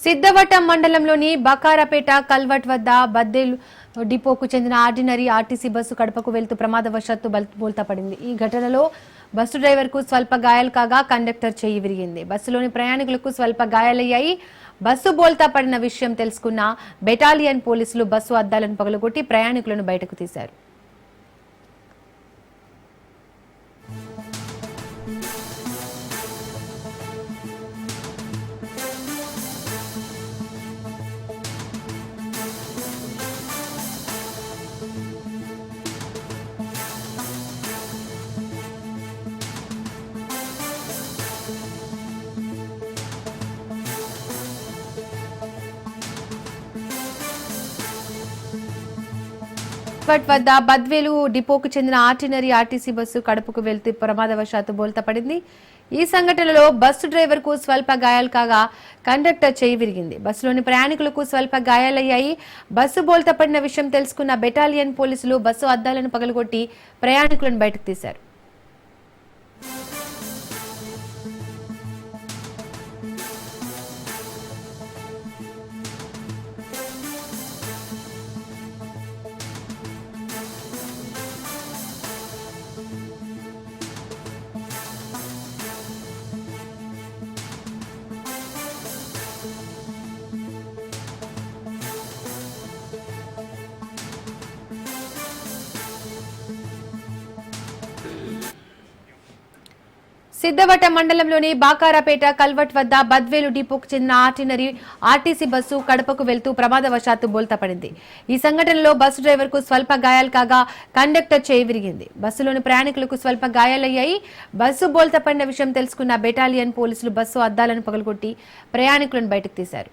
సిద్ధవటం మండలంలోని బకారపేట కల్వట్ వద్ద బద్దేలు డిపోకు చెందిన ఆర్డినరీ ఆర్టీసీ బస్సు కడపకు వెళ్తూ ప్రమాదవశాత్తు బోల్తా పడింది. ఈ ఘటనలో బస్సు డ్రైవర్కు స్వల్ప గాయాలు కాగా కండక్టర్ చేయి విరిగింది. బస్సులోని ప్రయాణికులకు స్వల్ప గాయాలయ్యాయి. బస్సు బోల్తా పడిన విషయం తెలుసుకున్న బెటాలియన్ పోలీసులు బస్సు అద్దాలను పగలగొట్టి ప్రయాణికులను బయటకు తీశారు. వద్ద బద్వేలు డిపోకు చెందిన ఆర్డినరీ ఆర్టీసీ బస్సు కడపకు వెళ్తూ ప్రమాదవశాత్తు బోల్తా పడింది. ఈ సంఘటనలో బస్సు డ్రైవర్ కు స్వల్ప గాయాలు కాగా కండక్టర్ చేయి విరిగింది. బస్సులోని ప్రయాణికులకు స్వల్ప గాయాలయ్యాయి. బస్సు బోల్తా పడిన విషయం తెలుసుకున్న బెటాలియన్ పోలీసులు బస్సు అద్దాలను పగలగొట్టి ప్రయాణికులను బయటకు తీశారు. సిద్ధవటం మండలంలోని బాకారపేట కల్వట్ వద్ద బద్వేలు డిపోకు చెందిన ఆర్డినరీ ఆర్టీసీ బస్సు కడపకు వెళ్తూ ప్రమాదవశాత్తు బోల్తా పడింది. ఈ సంఘటనలో బస్సు డ్రైవర్ కు స్వల్ప గాయాలు కాగా కండక్టర్ చేయి విరిగింది. బస్సులోని ప్రయాణికులకు స్వల్ప గాయాలయ్యాయి. బస్సు బోల్తా పడిన విషయం తెలుసుకున్న బెటాలియన్ పోలీసులు బస్సు అద్దాలను పగలగొట్టి ప్రయాణికులను బయటకు తీశారు.